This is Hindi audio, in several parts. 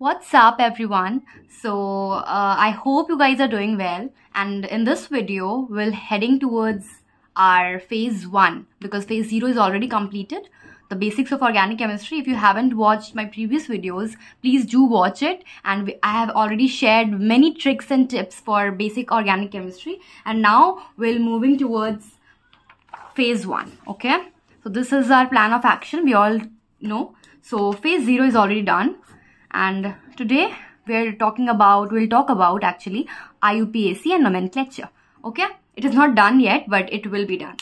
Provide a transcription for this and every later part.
What's up everyone? I hope you guys are doing well, and in this video we're heading towards our phase 1 because phase 0 is already completed, the basics of organic chemistry. If you haven't watched my previous videos, please do watch it, and I have already shared many tricks and tips for basic organic chemistry, and now we're moving towards phase 1. Okay, so this is our plan of action, we all know. So phase 0 is already done, and today we'll talk about actually IUPAC and nomenclature. Okay, it is not done yet, but it will be done.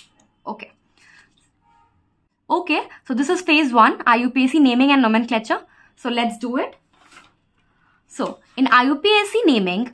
Okay, so this is phase 1, IUPAC naming and nomenclature. So let's do it. So in IUPAC naming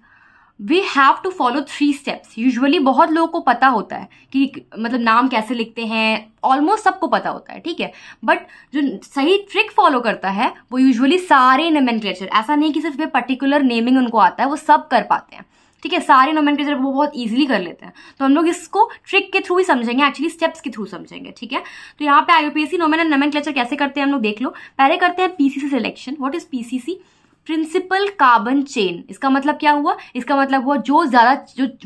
we have to follow 3 steps. Usually बहुत लोगों को पता होता है कि मतलब नाम कैसे लिखते हैं, ऑलमोस्ट सबको पता होता है, ठीक है, बट जो सही ट्रिक फॉलो करता है वो यूजुअली सारे नोमेनक्लेचर, ऐसा नहीं कि सिर्फ वे पर्टिकुलर नेमिंग उनको आता है, वो सब कर पाते हैं, ठीक है, सारे नोमेनक्लेचर वो बहुत इजीली कर लेते हैं. तो हम लोग इसको ट्रिक के थ्रू ही समझेंगे, एक्चुअली स्टेप्स के थ्रू समझेंगे, ठीक है. तो यहाँ पे आईयूपीएसी नोमेन एंड नोमेनक्लेचर कैसे करते हैं हम लोग देख लो. पहले करते हैं PCC selection. What is PCC? Principal carbon chain. इसका मतलब क्या हुआ? इसका मतलब हुआ जो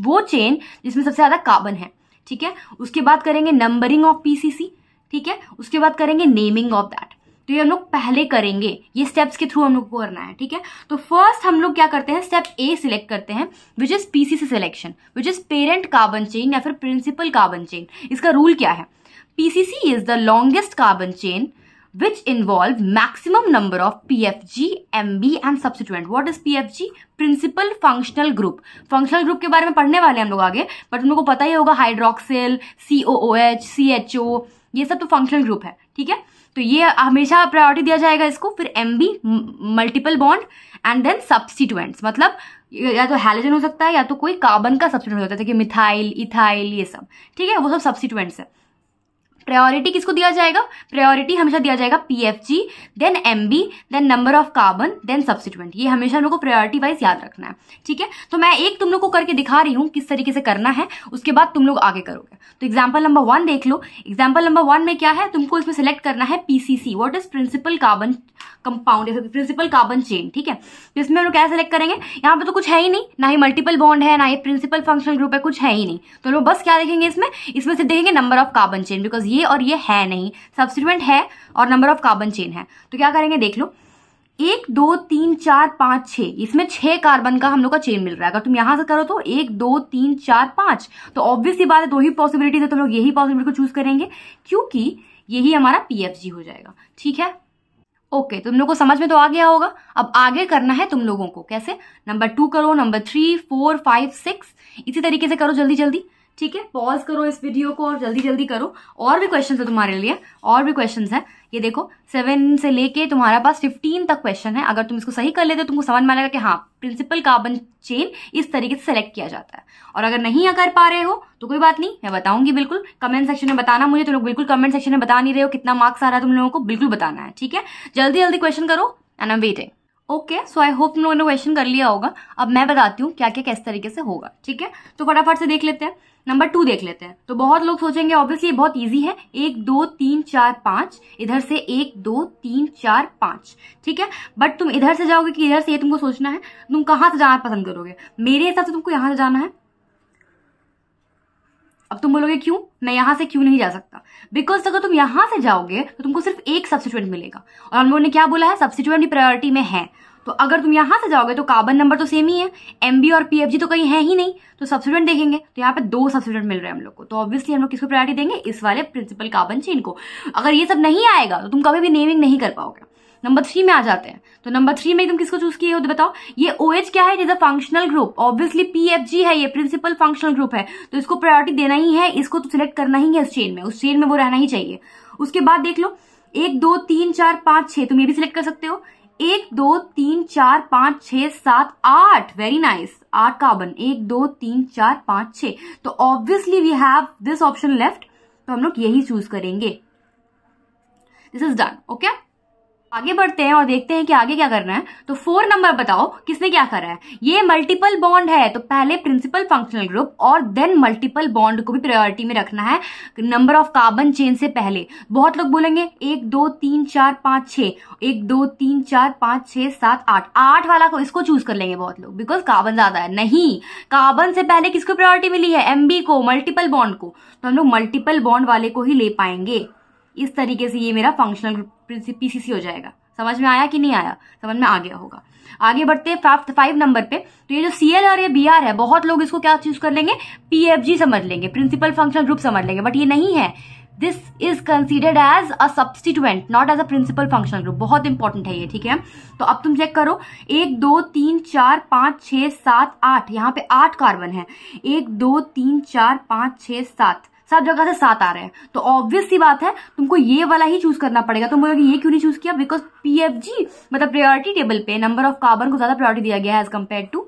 वो चेन जिसमें सबसे ज्यादा कार्बन है, ठीक है. उसके बाद करेंगे नंबरिंग ऑफ पीसीसी, ठीक है. उसके बाद करेंगे नेमिंग ऑफ दैट. तो ये हम लोग पहले करेंगे, ये स्टेप्स के थ्रू हम लोग को करना है, ठीक है. तो फर्स्ट हम लोग क्या करते हैं, स्टेप ए सिलेक्ट करते हैं, which is PCC selection, which is parent carbon chain या फिर प्रिंसिपल कार्बन चेन. इसका रूल क्या है? PCC is the longest carbon chain which involve maximum number of PFG, MB and substituent. What is PFG? Principal functional group. Functional group के बारे में पढ़ने वाले हम लोग आगे, बट उन लोगों को पता ही होगा हाइड्रोक्सिल, COOH, CHO, ये सब तो फंक्शनल ग्रुप है, ठीक है. तो ये हमेशा प्रायोरिटी दिया जाएगा इसको. फिर MB multiple bond and then substituents, मतलब या तो हैलोजन हो सकता है या तो कोई कार्बन का सब्स्टिट्यूएंट हो सकता है, कि मिथाइल, इथाइल, ये सब, ठीक है, वो सब सब्स्टिट्यूएंट्स है. प्रायोरिटी किसको दिया जाएगा? प्रायोरिटी हमेशा दिया जाएगा PFG, then MB, then number of carbon, then substituent. ये हमेशा हम लोग को प्रायोरिटी वाइज याद रखना है, ठीक है. तो मैं एक तुम लोग को करके दिखा रही हूं किस तरीके से करना है, उसके बाद तुम लोग आगे करोगे. तो एग्जाम्पल नंबर 1 देख लो. एग्जाम्पल नंबर 1 में क्या है, तुमको इसमें सिलेक्ट करना है PCC, what is principal carbon compound, principal carbon chain, ठीक है. तो इसमें हम लोग क्या सिलेक्ट करेंगे? यहाँ पे तो कुछ है ही नहीं, ना ही मल्टीपल बॉन्ड है, ना ही प्रिंसिपल फंक्शनल ग्रुप है, कुछ है ही नहीं. तो लोग बस क्या देखेंगे इसमें से देखेंगे number of carbon chain, because ये और ये है नहीं, सब्स्टिट्यूएंट है और नंबर ऑफ कार्बन चेन है. तो क्या करेंगे देख लो, 1 2 3 4 5 6, इसमें 6 कार्बन का हम लोग का चेन मिल रहा है. अगर तुम यहां से करो तो 1 2 3 4 5, तो ऑब्वियस सी बात है 2 ही पॉसिबिलिटी है, तो हम लोग यही पॉसिबिलिटी को चूज करेंगे क्योंकि यही हमारा पीएफजी हो जाएगा, ठीक है. ओके, तुम लोग को समझ में तो आ गया होगा. अब आगे करना है तुम लोगों को. कैसे? नंबर 2 करो, नंबर 3 4 5 6, इसी तरीके से करो जल्दी जल्दी, ठीक है. पॉज करो इस वीडियो को और जल्दी जल्दी करो. और भी क्वेश्चंस है तुम्हारे लिए, और भी क्वेश्चंस हैं. ये देखो 7 से लेके तुम्हारा पास 15 तक क्वेश्चन है. अगर तुम इसको सही कर लेते तो तुमको समझ में आएगा कि हाँ, प्रिंसिपल कार्बन चेन इस तरीके से सेलेक्ट किया जाता है. और अगर नहीं कर पा रहे हो तो कोई बात नहीं, मैं बताऊंगी बिल्कुल. कमेंट सेक्शन में बताना मुझे. तुम लोग बिल्कुल कमेंट सेक्शन में बता नहीं रहे हो कितना मार्क्स आ रहा है, तुम लोगों को बिल्कुल बताना है, ठीक है. जल्दी जल्दी क्वेश्चन करो and I am waiting. Okay, so I hope तुम लोगों ने क्वेश्चन कर लिया होगा. अब मैं बताती हूँ क्या क्या किस तरीके से होगा, ठीक है. तो फटाफट से देख लेते हैं. नंबर 2 देख लेते हैं. तो बहुत लोग सोचेंगे ऑब्वियसली ये बहुत इजी है, 1 2 3 4 5, इधर से 1 2 3 4 5, ठीक है. बट तुम इधर से जाओगे कि इधर से, ये तुमको सोचना है तुम कहां से जाना पसंद करोगे. मेरे हिसाब से तुमको यहां से जाना है. अब तुम बोलोगे क्यों, मैं यहां से क्यों नहीं जा सकता? बिकॉज अगर तुम यहां से जाओगे तो तुमको सिर्फ एक सब्स्टिट्यूएंट मिलेगा, और हम लोगों ने क्या बोला है, सब्स्टिट्यूएंट भी प्रायोरिटी में है. तो अगर तुम यहां से जाओगे तो कार्बन नंबर तो सेम ही है, एमबी और पीएफजी तो कहीं है ही नहीं, तो सब्स्टिट्यूएंट देखेंगे तो यहाँ पे 2 सब्स्टिट्यूएंट मिल रहे हैं हम लोग को. तो ऑब्वियसली हम लोग किसको प्रायोरिटी देंगे? इस वाले प्रिंसिपल कार्बन चेन को. अगर ये सब नहीं आएगा तो तुम कभी भी नेमिंग नहीं कर पाओगे. नंबर 3 में आ जाते हैं. तो नंबर 3 में तुम किसको चूज किए हो तो बताओ. ये OH क्या है? It is a functional group. Obviously PFG है, ये प्रिंसिपल फंक्शनल ग्रुप है, तो इसको प्रायोरिटी देना ही है, इसको तो सिलेक्ट करना ही है इस चेन में, उस चेन में वो रहना ही चाहिए. उसके बाद देख लो 1 2 3 4 5 6, तुम ये भी सिलेक्ट कर सकते हो. 1 2 3 4 5 6 7 8, वेरी नाइस, 8 कार्बन, 1 2 3 4 5 6. तो obviously we have this option left, तो हम लोग यही चूज करेंगे. This is done. ओके, आगे बढ़ते हैं और देखते हैं कि आगे क्या करना है। तो 4 नंबर बताओ किसने क्या करा है। ये मल्टीपल बॉन्ड है, तो पहले प्रिंसिपल फंक्शनल ग्रुप और देन मल्टीपल बॉन्ड को भी प्रायोरिटी में रखना है नंबर ऑफ कार्बन चेन से पहले। बहुत लोग बोलेंगे 1 2 3 4 5 6, 1 2 3 4 5 6 7 8, 8 वाला को इसको चूज कर लेंगे बहुत लोग, बिकॉज कार्बन ज्यादा है। नहीं, कार्बन से पहले किसको प्रायोरिटी मिली है, एमबी को, मल्टीपल बॉन्ड को, तो हम लोग मल्टीपल बॉन्ड वाले को ही ले पाएंगे। इस तरीके से ये मेरा फंक्शनल पीसीसी हो जाएगा। समझ में आया कि नहीं आया? समझ में आ गया होगा। आगे बढ़ते हैं 5 नंबर पे। तो ये जो सीएल और ये बीआर है, बहुत लोग इसको क्या चूज कर लेंगे, पीएफजी समझ लेंगे, प्रिंसिपल फंक्शनल ग्रुप समझ लेंगे, बट ये नहीं है। This is considered as a substituent, not as a principal functional group. बहुत इंपॉर्टेंट है ये, ठीक है। तो अब तुम चेक करो, 1 2 3 4 5 6 7 8, यहाँ पे 8 कार्बन है। 1 2 3 4 5 6 7, सब जगह से 7 आ रहे हैं, तो ऑब्वियस सी बात है तुमको ये वाला ही चूज करना पड़ेगा। तुम बोलोगे ये क्यों नहीं चूज किया, बिकॉज पीएफजी मतलब प्रायोरिटी टेबल पे नंबर ऑफ कार्बन को ज्यादा प्रायोरिटी दिया गया है एज कंपेयर टू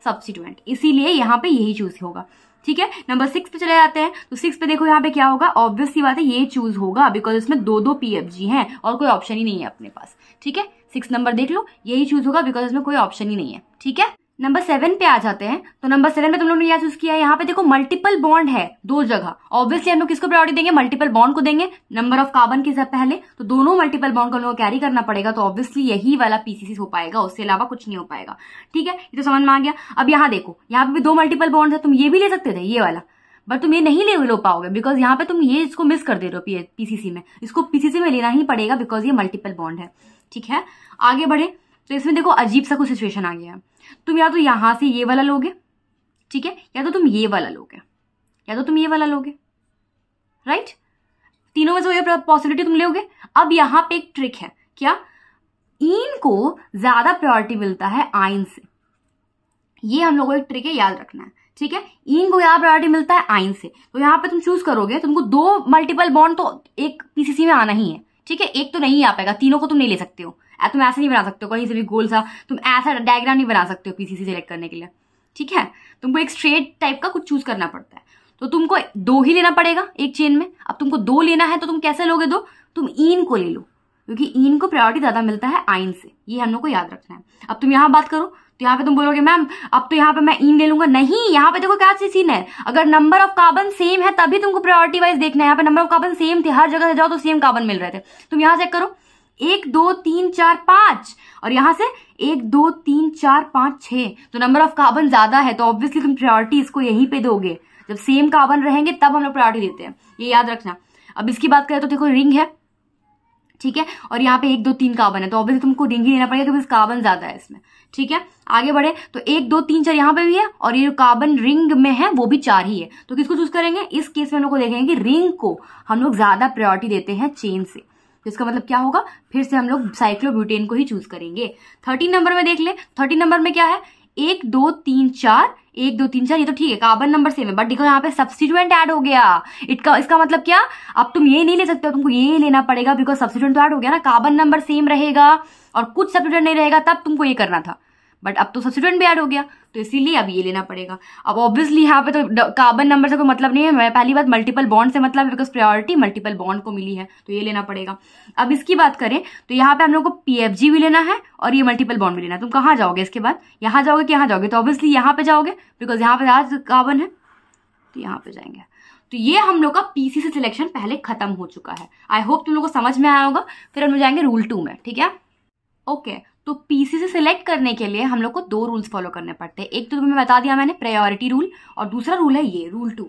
सब्स्टिट्यूएंट, इसीलिए यहाँ पे यही चूज होगा। ठीक है, नंबर 6 पे चले जाते हैं। तो 6 पे देखो यहाँ पे क्या होगा, ऑब्वियस सी बात है ये चूज होगा, बिकॉज इसमें 2 पीएफजी हैं और कोई ऑप्शन ही नहीं है अपने पास। ठीक है, 6 नंबर देख लो, यही चूज होगा बिकॉज इसमें कोई ऑप्शन ही नहीं है। ठीक है, नंबर 7 पे आ जाते हैं। तो नंबर 7 पे तुम लोगों ने क्या चूज किया है, यहाँ पे देखो मल्टीपल बॉन्ड है 2 जगह, ऑब्वियसली हम लोग किसको प्रायोरिटी देंगे, मल्टीपल बॉन्ड को देंगे नंबर ऑफ कार्बन के साथ पहले, तो दोनों मल्टीपल बॉन्ड को हम लोग कैरी करना पड़ेगा, तो ऑब्वियसली यही वाला पीसीसी हो पाएगा, उससे अलावा कुछ नहीं हो पाएगा। ठीक है, ये तो समझ में आ गया। अब यहाँ देखो, यहाँ पे भी 2 मल्टीपल बॉन्ड है, तुम ये भी ले सकते थे ये वाला, बट तुम ये नहीं ले पाओगे बिकॉज यहाँ पे तुम ये इसको मिस कर दे रहे हो पीसीसी में, इसको पीसीसी में लेना ही पड़ेगा बिकॉज ये मल्टीपल बॉन्ड है। ठीक है, आगे बढ़े। तो इसमें देखो अजीब सा कुछ सिचुएशन आ गया है, तुम या तो यहां से ये वाला लोगे, ठीक है, या तो तुम ये वाला लोगे, या तो तुम ये वाला लोगे, राइट, तीनों में से ये पॉसिबिलिटी तुम लोगे। अब यहां पे एक ट्रिक है, क्या, इन को ज्यादा प्रायोरिटी मिलता है आइन से, ये हम लोगों को एक ट्रिक है, याद रखना है। ठीक है, इन को ज्यादा प्रायोरिटी मिलता है आइन से, तो यहाँ पे तुम चूज करोगे, तुमको 2 मल्टीपल बॉन्ड तो एक पीसीसी में आना ही है। ठीक है, एक तो नहीं आ पाएगा, तीनों को तुम नहीं ले सकते हो, तुम ऐसे नहीं बना सकते हो कहीं से भी गोल सा, तुम ऐसा डायग्राम नहीं बना सकते हो पीसीसी सिलेक्ट करने के लिए। ठीक है, तुमको एक स्ट्रेट टाइप का कुछ चूज करना पड़ता है, तो तुमको 2 ही लेना पड़ेगा एक चेन में। अब तुमको 2 लेना है तो तुम कैसे लोगे 2, तुम इन को ले लो, क्योंकि इन को प्रायोरिटी ज्यादा मिलता है आइन से, ये हम लोग को याद रखना है। अब तुम यहाँ बात करो, तो यहाँ पे तुम बोलोगे मैम अब तो यहाँ पे मैं इन ले लूंगा, नहीं, यहाँ पे देखो क्या सीन है, अगर नंबर ऑफ कार्बन सेम है तभी तुमको प्रायोरिटी वाइज देखना है। यहाँ पे नंबर ऑफ कार्बन सेम थे, हर जगह से जाओ तो सेम कार्बन मिल रहे थे, तुम यहाँ चेक करो 1 2 3 4 5, और यहां से 1 2 3 4 5 6, तो नंबर ऑफ कार्बन ज्यादा है, तो ऑब्वियसली तुम प्रायोरिटी इसको यहीं पे दोगे। जब सेम कार्बन रहेंगे तब हम लोग प्रायोरिटी देते हैं, ये याद रखना। अब इसकी बात करें तो देखो रिंग है, ठीक है, और यहाँ पे 1 2 3 कार्बन है, तो ऑब्वियसली तुमको रिंग ही लेना पड़ेगा क्योंकि कार्बन ज्यादा है इसमें। ठीक है, आगे बढ़े तो 1 2 3 4 यहाँ पे भी है, और ये कार्बन रिंग में है वो भी 4 ही है, तो किसको चूज करेंगे, इस केस में हम लोग को देखेंगे कि रिंग को हम लोग ज्यादा प्रायोरिटी देते हैं चेन से, तो इसका मतलब क्या होगा, फिर से हम लोग साइक्लोब्यूटेन को ही चूज करेंगे। 13 नंबर में देख ले, 13 नंबर में क्या है, 1 2 3 4, 1 2 3 4, ये तो ठीक है, कार्बन नंबर सेम है, बट देखो यहाँ पे सब्स्टिट्यूएंट ऐड हो गया। इसका मतलब क्या, अब तुम ये नहीं ले सकते हो, तुमको ये लेना पड़ेगा बिकॉज सब्स्टिट्यूएंट तो ऐड हो गया ना, कार्बन नंबर सेम रहेगा और कुछ सब्स्टिट्यूएंट नहीं रहेगा, तब तुमको ये करना था, बट अब तो सब्स्टिट्यूएंट भी ऐड हो गया, तो इसीलिए अब ये लेना पड़ेगा। अब ऑब्वियसली यहाँ पे तो कार्बन नंबर से कोई मतलब नहीं है, मैं पहली बात मल्टीपल बॉन्ड से मतलब है, बिकॉज प्रायोरिटी मल्टीपल बॉन्ड को मिली है, तो ये लेना पड़ेगा। अब इसकी बात करें तो यहाँ पे हम लोग को पीएफजी भी लेना है और ये मल्टीपल बॉन्ड भी लेना है। तुम कहाँ जाओगे इसके बाद, यहाँ जाओगे कि यहाँ जाओगे, तो ऑब्वियसली यहाँ पे जाओगे बिकॉज यहाँ पे आज कार्बन है, तो यहाँ पे जाएंगे। तो ये हम लोग का पीसीसी सिलेक्शन पहले खत्म हो चुका है। आई होप तुम लोग को समझ में आया होगा। फिर हम लोग जाएंगे रूल 2 में, ठीक है, ओके। तो पीसीसी सिलेक्ट करने के लिए हम लोग को 2 रूल्स फॉलो करने पड़ते हैं। एक तो तुम्हें बता दिया मैंने, प्रायोरिटी रूल, और दूसरा रूल है ये rule 2,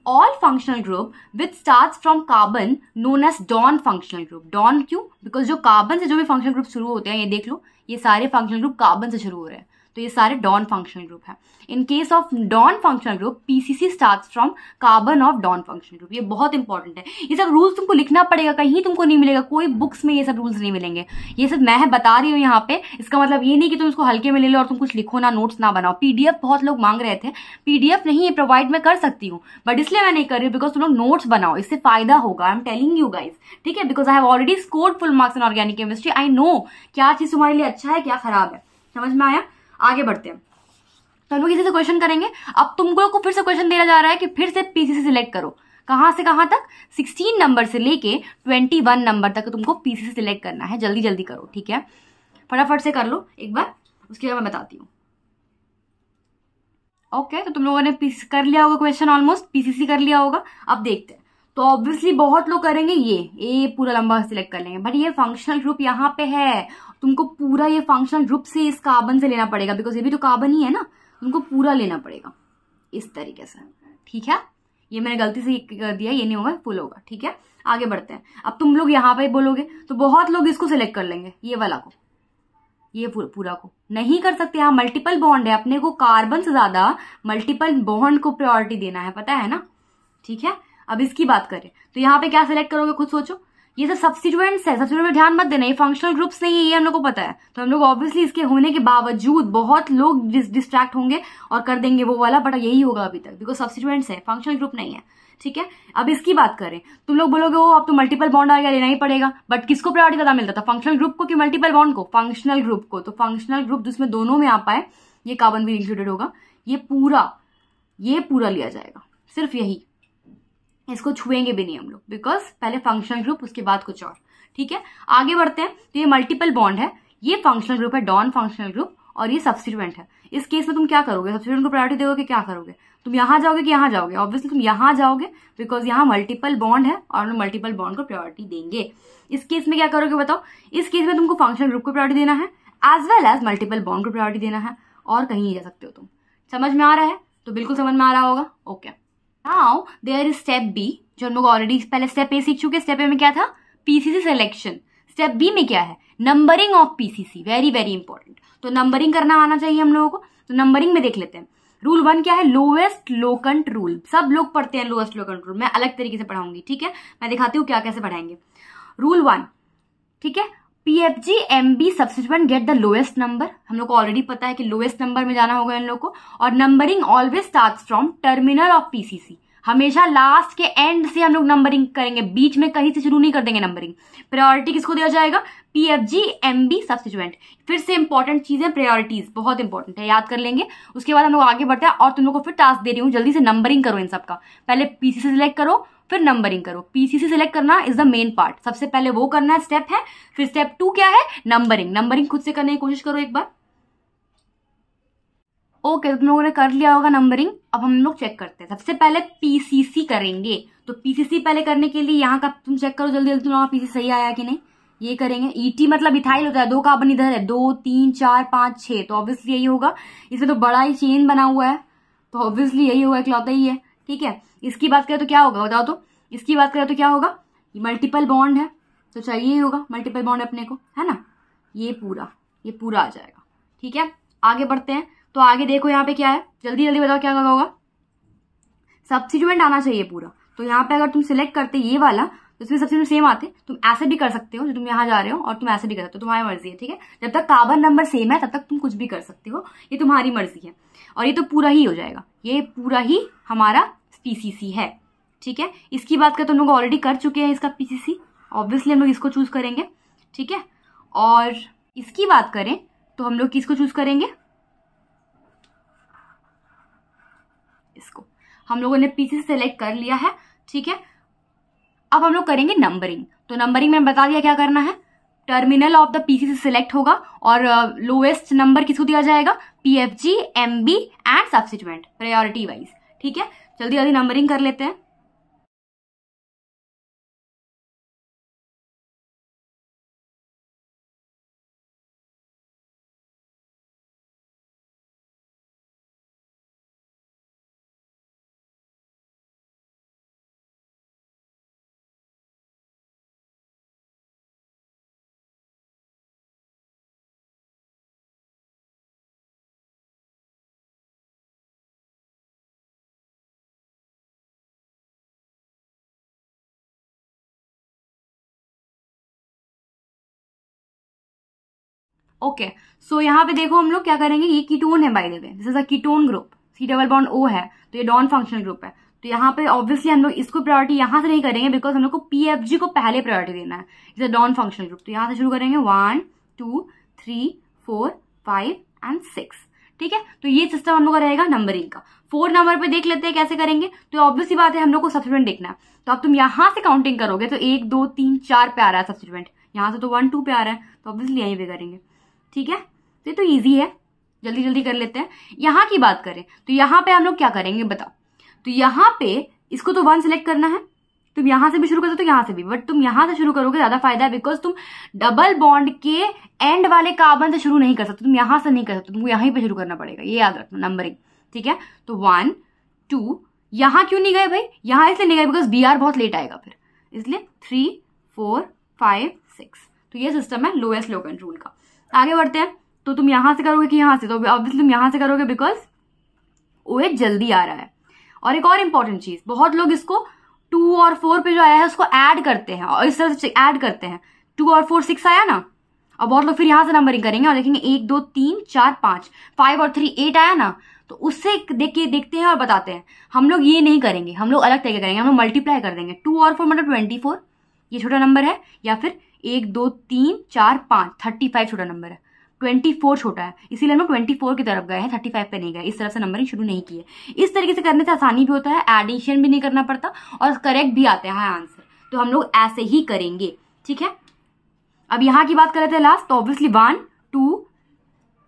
all functional group which starts from carbon known as dawn functional group. Dawn क्यों, बिकॉज जो कार्बन से जो भी फंक्शनल ग्रुप शुरू होते हैं, ये देख लो, ये सारे फंक्शनल ग्रुप कार्बन से शुरू हो रहे हैं, तो ये सारे डॉन फंक्शनल ग्रुप है। In case of dawn functional group PCC starts from carbon of dawn functional group. ये बहुत इंपॉर्टेंट है, ये सब रूल्स तुमको लिखना पड़ेगा, कहीं तुमको नहीं मिलेगा, कोई बुक्स में ये सब रूल्स नहीं मिलेंगे। ये सब मैं बता रही हूँ यहाँ पे, इसका मतलब ये नहीं कि तुम इसको हल्के में ले लो और तुम कुछ लिखो ना, नोट्स ना बनाओ। पीडीएफ बहुत लोग मांग रहे थे, पीडीएफ नहीं प्रोवाइड मैं कर सकती हूँ, बट इसलिए मैं नहीं कर रही हूँ बिकॉज तुम लोग नोट्स बनाओ, इससे फायदा होगा। I am telling you guys, ठीक है, because I have already scored full marks in organic chemistry. I know क्या चीज तुम्हारे लिए अच्छा है क्या खराब है, समझ में आया। आगे बढ़ते हैं, तो हम लोग इसी से क्वेश्चन करेंगे। अब तुमको को फिर से क्वेश्चन दिया जा रहा है कि फिर से पीसीसी सिलेक्ट करो, कहां से कहां तक? 16 नंबर से लेके 21 नंबर तक तुमको पीसीसी सिलेक्ट करना है। जल्दी जल्दी करो, ठीक है, फटाफट से कर लो एक बार, उसके बाद मैं बताती हूँ। ओके, तो तुम लोगों ने कर लिया होगा क्वेश्चन, ऑलमोस्ट पीसीसी कर लिया होगा। अब देखते हैं, तो ऑब्वियसली बहुत लोग करेंगे ये पूरा लंबा सिलेक्ट कर लेंगे, बट ये फंक्शनल ग्रुप यहाँ पे है, तुमको पूरा ये फंक्शनल ग्रुप से इस कार्बन से लेना पड़ेगा, बिकॉज ये भी तो कार्बन ही है ना, तुमको पूरा लेना पड़ेगा इस तरीके से, ठीक है। ये मैंने गलती से कर दिया, ये नहीं होगा, फुल होगा, ठीक है। आगे बढ़ते हैं। अब तुम लोग यहाँ पे बोलोगे तो बहुत लोग इसको सिलेक्ट कर लेंगे, ये वाला को, ये पूरा को नहीं कर सकते। यहाँ मल्टीपल बॉन्ड है, अपने को कार्बन से ज्यादा मल्टीपल बॉन्ड को प्रायोरिटी देना है, पता है ना, ठीक है। अब इसकी बात करें तो यहाँ पे क्या सिलेक्ट करोगे, खुद सोचो। ये सब सब्स्टिट्यूएंट्स है, सब्स्टिट्यूएंट में ध्यान मत देना, ये फंक्शनल ग्रुप्स नहीं है, ये हम लोग को पता है। तो हम लोग ऑब्वियसली इसके होने के बावजूद बहुत लोग डिस्ट्रैक्ट होंगे और कर देंगे वो वाला, बट यही होगा अभी तक, बिकॉज सब्स्टिट्यूएंट्स है, फंक्शनल ग्रुप नहीं है, ठीक है। अब इसकी बात करें, तुम लोग बोलोगे वो अब तो मल्टीपल बॉन्ड आ गया, लेना ही पड़ेगा, बट किसको प्रायोरिटी ज्यादा मिलता था, फंक्शनल ग्रुप को कि मल्टीपल बॉन्ड को? फंक्शनल ग्रुप को। तो फंक्शनल ग्रुप जिसमें दोनों में आ पाए, ये कार्बन भी इंक्लूडेड होगा, ये पूरा लिया जाएगा, सिर्फ यही, इसको छुएंगे भी नहीं हम लोग, बिकॉज पहले फंक्शनल ग्रुप उसके बाद कुछ और, ठीक है। आगे बढ़ते हैं, तो ये मल्टीपल बॉन्ड है, ये फंक्शनल ग्रुप है, नॉन फंक्शनल ग्रुप, और ये सब्स्टिट्यूएंट है। इस केस में तुम क्या करोगे, सब्स्टिट्यूएंट को प्रायोरिटी दोगे, क्या करोगे, तुम यहां जाओगे कि यहां जाओगे? ऑब्वियसली तुम यहां जाओगे, बिकॉज यहाँ मल्टीपल बॉन्ड है और हम मल्टीपल बॉन्ड को प्रायोरिटी देंगे। इस केस में क्या करोगे बताओ? इस केस में तुमको फंक्शनल ग्रुप को प्रायोरिटी देना है, as well as multiple bond को प्रायोरिटी देना है, और कहीं नहीं जा सकते हो तुम। समझ में आ रहा है? तो बिल्कुल समझ में आ रहा होगा, okay. Now there is step B, जो हम लोग ऑलरेडी पहले स्टेप ए सीख चुके। स्टेप ए में क्या था? PCC selection. स्टेप बी में क्या है? Numbering of PCC, very very important. तो नंबरिंग करना आना चाहिए हम लोगों को। तो नंबरिंग में देख लेते हैं। रूल 1 क्या है? Lowest locant rule. सब लोग पढ़ते हैं लोएस्ट लोकेंट रूल, मैं अलग तरीके से पढ़ाऊंगी, ठीक है। मैं दिखाती हूँ क्या कैसे पढ़ाएंगे। रूल 1, ठीक है, PFG MB substituent get the lowest number. हम लोग को ऑलरेडी पता है कि लोएस्ट नंबर में जाना होगा इन लोग को। और numbering always starts from terminal of PCC. हमेशा लास्ट के एंड से हम लोग नंबरिंग करेंगे, बीच में कहीं से शुरू नहीं कर देंगे नंबरिंग। प्रायोरिटी किसको दिया जाएगा? PFG MB substituent. फिर से इंपॉर्टेंट चीजें, प्रायोरिटीज बहुत इंपॉर्टेंट है, याद कर लेंगे। उसके बाद हम लोग आगे बढ़ते हैं, और तुम लोग को फिर टास्क दे रही हूँ, जल्दी से नंबरिंग करो इन सबका। पहले पीसीसी सिलेक्ट करो, फिर नंबरिंग करो। पीसीसी सिलेक्ट करना इज द मेन पार्ट, सबसे पहले वो करना है, स्टेप है। फिर स्टेप 2 क्या है? नंबरिंग। नंबरिंग खुद से करने की कोशिश करो एक बार। ओके, तो तुम लोगों ने कर लिया होगा नंबरिंग। अब हम लोग चेक करते हैं। सबसे पहले पीसीसी करेंगे, तो पीसीसी पहले करने के लिए यहाँ का तुम चेक करो जल्दी जल्दी, तुम पीसीसी सही आया कि नहीं, ये करेंगे। ईटी मतलब इथाइल होता है, 2 कार्बन इधर है, 2 3 4 5 6, तो ऑब्वियसली यही होगा। इसमें तो बड़ा ही चेन बना हुआ है, तो ऑब्वियसली यही होगा, इकलौता ही है, ठीक है। इसकी बात करें तो क्या होगा बताओ? तो इसकी बात करें तो क्या होगा? मल्टीपल बॉन्ड है, तो चाहिए ही होगा मल्टीपल बॉन्ड अपने को, है ना। ये पूरा आ जाएगा, ठीक है। आगे बढ़ते हैं, तो आगे देखो यहाँ पे क्या है, जल्दी जल्दी बताओ क्या होगा? सब्स्टिट्यूएंट आना चाहिए पूरा। तो यहाँ पे अगर तुम सिलेक्ट करते ये वाला, तो इसमें सब्स्टिट्यूएंट सेम आते। तुम ऐसे भी कर सकते हो, जो तुम यहाँ जा रहे हो, और तुम ऐसे भी कर सकते हो, तुम्हारी मर्जी है, ठीक है। जब तक कार्बन नंबर सेम है तब तक तुम कुछ भी कर सकते हो, ये तुम्हारी मर्जी है। और ये तो पूरा ही हो जाएगा, ये पूरा ही हमारा पीसीसी है, ठीक है। इसकी बात करें तो हम लोग ऑलरेडी कर चुके हैं इसका पीसीसी, ऑब्वियसली हम लोग इसको चूज करेंगे, ठीक है। और इसकी बात करें तो हम लोग किसको चूज करेंगे? इसको। हम लोगों ने पीसीसी सेलेक्ट कर लिया है, ठीक है। अब हम लोग करेंगे नंबरिंग। तो नंबरिंग में बता दिया क्या करना है। Terminal of the PCC select होगा, और लोएस्ट नंबर किसको दिया जाएगा? PFG MB and substituent, priority wise, ठीक है। जल्दी जल्दी नंबरिंग कर लेते हैं। ओके, सो यहाँ पे देखो हम लोग क्या करेंगे। ये कीटोन है by the way, this is a ketone group, C double bond O है, तो ये नॉन फंक्शनल ग्रुप है। तो यहाँ पे ऑब्वियसली हम लोग इसको प्रायोरिटी यहाँ से नहीं करेंगे, बिकॉज हम लोग को पीएफजी को पहले प्रायोरिटी देना है, is a non functional group. तो यहाँ से शुरू करेंगे 1 2 3 4 5 एंड 6, ठीक है। तो ये सिस्टम हम लोग का रहेगा नंबरिंग का। 4 नंबर पे देख लेते हैं कैसे करेंगे। तो ऑब्वियसली बात है हम लोग को सब्स्टिट्यूएंट देखना है। तो अब तुम यहां से काउंटिंग करोगे तो 1 2 3 4 पे आ रहा है सब्स्टिट्यूएंट, यहां से तो 1 2 पे आ रहा है, तो ऑब्वियसली यहीं पे करेंगे। ठीक है, तो ये तो ईजी है, जल्दी जल्दी कर लेते हैं। यहाँ की बात करें तो यहाँ पे हम लोग क्या करेंगे बताओ। तो यहाँ पे इसको तो 1 सिलेक्ट करना है, तुम यहां से भी शुरू करते तो यहां से भी, बट तुम यहां से शुरू करोगे ज्यादा फायदा है, बिकॉज तुम डबल बॉन्ड के एंड वाले कार्बन से शुरू नहीं कर सकते, तुम यहां से नहीं कर सकते, तुमको यहीं पे शुरू करना पड़ेगा, ये याद रखना नंबरिंग। ठीक है, तो 1 2, यहां क्यों नहीं गए भाई, यहां इसलिए नहीं गए बिकॉज BR बहुत लेट आएगा फिर, इसलिए 3 4 5 6। तो ये सिस्टम है लोएस्ट लोकेंट रूल का। आगे बढ़ते हैं। तो तुम यहां से करोगे कि यहां से, तो ऑब्वियसली तुम यहां से करोगे बिकॉज OH जल्दी आ रहा है। और एक और इंपॉर्टेंट चीज, बहुत लोग इसको 2 और 4 पे जो आया है उसको ऐड करते हैं और इस तरह से ऐड करते हैं। 2 और 4 6 आया ना, और बहुत लोग फिर यहां से नंबरिंग करेंगे और देखेंगे 1 2 3 4 5, 5 और 3 8 आया ना, तो उससे देखते हैं और बताते हैं। हम लोग ये नहीं करेंगे, हम लोग अलग तरीके करेंगे, हम लोग मल्टीप्लाई कर देंगे। 2 और 4 मतलब 24, ये छोटा नंबर है, या फिर 1 2 3 4 5 35 छोटा नंबर है, 24 छोटा है, इसीलिए हम लोग 24 की तरफ गए हैं, 35 पे नहीं गए, इस तरह से नंबरिंग शुरू नहीं की है। इस तरीके से करने से आसानी भी होता है, एडिशन भी नहीं करना पड़ता और करेक्ट भी आते हैं आंसर। तो हम लोग ऐसे ही करेंगे। ठीक है, अब यहां की बात कर रहे थे लास्ट, तो ऑब्वियसली 1 2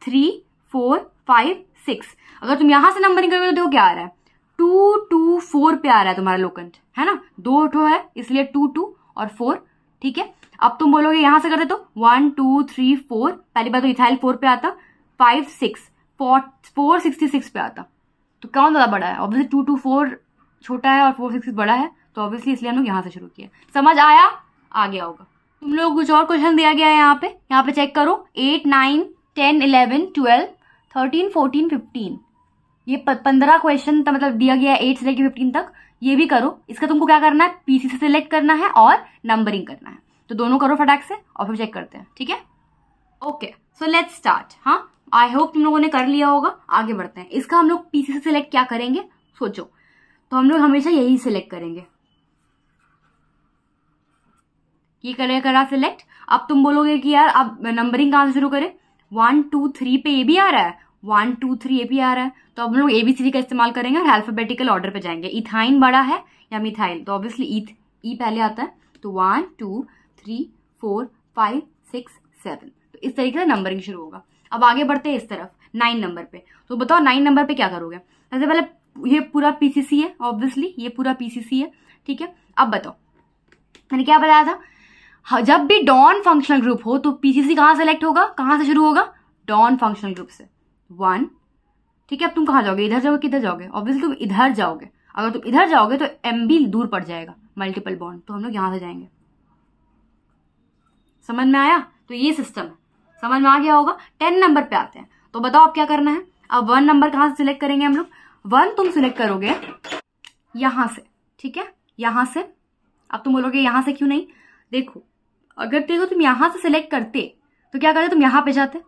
3 4 5 6। अगर तुम यहां से नंबरिंग करोगे तो देखो क्या आ रहा है, 2 2 4 पे आ रहा है तुम्हारा लोकेंट, है ना, 2 ठो है इसलिए 2 2 और 4। ठीक है, अब तुम बोलोगे यहां से करते तो 1 2 3 4, पहली बार तो इथाइल 4 पे आता, 5 6 466 पे आता, तो कौन ज्यादा बड़ा है, ऑब्वियसली 2 2 4 छोटा है और 4 6 बड़ा है, तो ऑब्वियसली इसलिए हम लोग यहां से शुरू किया। समझ आया, आ गया होगा। तुम लोग कुछ और क्वेश्चन दिया गया है यहाँ पे चेक करो, 8 9 10 11 12 13 14 15, ये 15 क्वेश्चन मतलब दिया गया है 8 से लेकर 15 तक। ये भी करो, इसका तुमको क्या करना है, PC से सिलेक्ट करना है और नंबरिंग करना है, तो दोनों करो फटाक से और फिर चेक करते हैं। ठीक है, ओके, सो लेट्स स्टार्ट। हाँ, आई होप तुम लोगों ने कर लिया होगा। आगे बढ़ते हैं। इसका हम लोग PC से सिलेक्ट क्या करेंगे सोचो, तो हम लोग हमेशा यही सिलेक्ट करेंगे, ये करा सिलेक्ट। अब तुम बोलोगे कि यार अब नंबरिंग कहां से शुरू करें, 1 2 3 पे ये भी आ रहा है, 1 2 3 ये भी आ रहा है, तो अब हम लोग ABCD का इस्तेमाल करेंगे और अल्फाबेटिकल ऑर्डर पे जाएंगे। इथाइन बड़ा है या मिथाइल, तो ऑब्वियसली ई पहले आता है, तो 1 2 3 4 5 6 7, तो इस तरीके से नंबरिंग शुरू होगा। अब आगे बढ़ते हैं इस तरफ 9 नंबर पे। तो बताओ 9 नंबर पे क्या करोगे। सबसे पहले ये पूरा PCC है, ऑब्वियसली ये पूरा PCC है। ठीक है, अब बताओ मैंने क्या बताया था, जब भी डॉन फंक्शनल ग्रुप हो तो PCC कहां सेलेक्ट होगा, कहां से शुरू होगा, डॉन फंक्शनल ग्रुप से 1। ठीक है, अब तुम कहां जाओगे, इधर जाओगे किधर जाओगे, ऑब्वियसली तुम इधर जाओगे। अगर तुम इधर जाओगे तो MB दूर पड़ जाएगा, मल्टीपल बॉन्ड, तो हम लोग यहां से जाएंगे। समझ में आया, तो ये सिस्टम है, समझ में आ गया होगा। 10 नंबर पे आते हैं, तो बताओ अब क्या करना है। अब 1 नंबर कहां से सिलेक्ट करेंगे हम लोग, 1 तुम सिलेक्ट करोगे यहां से। ठीक है, यहां से। अब तुम बोलोगे यहां से क्यों नहीं, देखो अगर तुम यहां से सिलेक्ट करते तो क्या करते, तुम यहां पे जाते।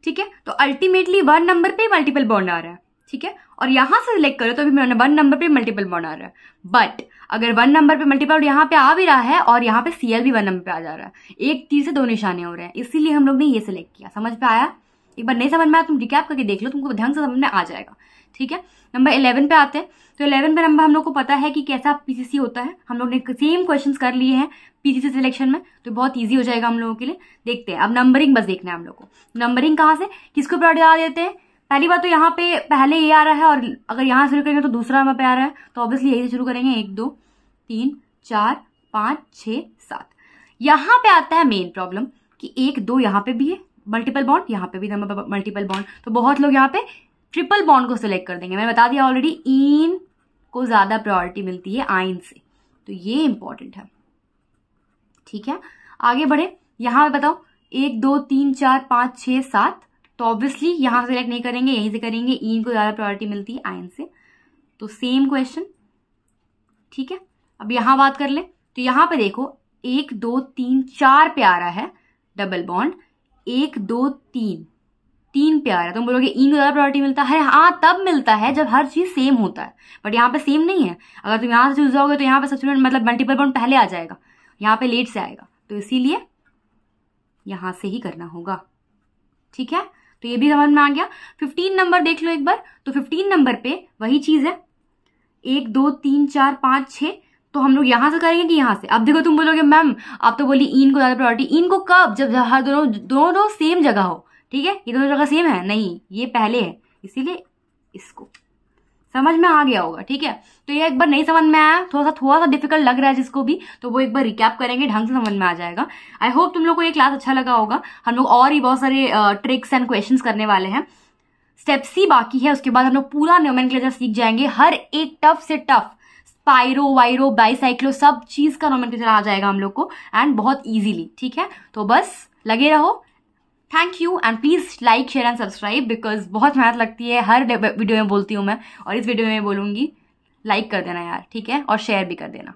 ठीक है, तो अल्टीमेटली 1 नंबर पे मल्टीपल बॉन्ड आ रहा है। ठीक है, और यहां से सिलेक्ट करो तो अभी 1 नंबर पे मल्टीपल बॉन्ड आ रहा है, बट अगर 1 नंबर पे मल्टीपल यहाँ पे आ भी रहा है और यहाँ पे Cl भी 1 नंबर पे आ जा रहा है, एक तीर से 2 निशाने हो रहे हैं, इसीलिए हम लोग ने ये सिलेक्ट किया। समझ पे आया, एक बार नहीं समझ में आया तुम रिकैप करके देख लो, तुमको ढंग से समझ में आ जाएगा। ठीक है, नंबर 11 पे आते हैं। तो 11 पे नंबर हम लोग को पता है कि कैसा PCC होता है, हम लोग ने सेम क्वेश्चंस कर लिए हैं PCC सिलेक्शन में, तो बहुत इजी हो जाएगा हम लोगों के लिए। देखते हैं अब नंबरिंग, बस देखना है हम लोग को नंबरिंग कहाँ से किसको प्रायोरिटी आ देते हैं। पहली बात तो यहाँ पे पहले ये आ रहा है, और अगर यहाँ शुरू करेंगे तो दूसरा नंबर पे आ रहा है, तो ऑब्वियसली यही से शुरू करेंगे, 1 2 3 4 5 6 7। यहाँ पे आता है मेन प्रॉब्लम कि 1 2 यहाँ पे भी है मल्टीपल बॉन्ड, यहाँ पे भी मल्टीपल बॉन्ड, तो बहुत लोग यहाँ पे ट्रिपल बॉन्ड को सिलेक्ट कर देंगे। मैंने बता दिया ऑलरेडी, इन को ज्यादा प्रायोरिटी मिलती है आइन से, तो ये इंपॉर्टेंट है। ठीक है, आगे बढ़े। यहाँ पे बताओ 1 2 3 4 5 6 7, तो ऑब्वियसली यहां से सिलेक्ट नहीं करेंगे, यहीं से करेंगे, इन को ज्यादा प्रायोरिटी मिलती है आयन से, तो सेम क्वेश्चन। ठीक है, अब यहां बात कर ले, तो यहां पे देखो 1 2 3 4 पे आ रहा है डबल बॉन्ड, 1 2 3 पे आ रहा है, तुम बोलोगे इन को ज्यादा प्रायोरिटी मिलता है। हाँ, तब मिलता है जब हर चीज सेम होता है, बट यहाँ पे सेम नहीं है। अगर तुम यहां से चूज जाओगे तो यहाँ पे सब्स्टिट्यूएंट मतलब मल्टीपल बॉन्ड पहले आ जाएगा, यहाँ पे लेट से आएगा, तो इसीलिए यहां से ही करना होगा। ठीक है, तो ये भी समझ में आ गया। 15 नंबर देख लो एक बार, तो 15 नंबर पे वही चीज है, 1 2 3 4 5 6, तो हम लोग यहां से करेंगे कि यहां से। अब देखो तुम बोलोगे मैम आप तो बोली इन को ज्यादा प्रायोरिटी, इन को कब, जब हर दोनों सेम जगह हो, ठीक है, ये दोनों जगह सेम है नहीं, ये पहले है, इसीलिए इसको समझ में आ गया होगा, ठीक है। तो ये एक बार नहीं समझ में आया, थोड़ा सा डिफिकल्ट लग रहा है जिसको भी, तो वो एक बार रिकैप करेंगे, ढंग से समझ में आ जाएगा। आई होप तुम लोग को ये क्लास अच्छा लगा होगा। हम लोग और ही बहुत सारे ट्रिक्स एंड क्वेश्चंस करने वाले हैं, स्टेप सी बाकी है, उसके बाद हम लोग पूरा नोमेनक्लेचर सीख जाएंगे, हर एक टफ से टफ, स्पाइरो वाइरो बाइसाइक्लो सब चीज का नोमेनक्लेचर आ जाएगा हम लोग को, एंड बहुत इजीली, ठीक है। तो बस लगे रहो। Thank you and please like share and subscribe, because बहुत मेहनत लगती है, हर वीडियो में बोलती हूँ मैं, और इस वीडियो में बोलूंगी, लाइक कर देना यार, ठीक है, और शेयर भी कर देना।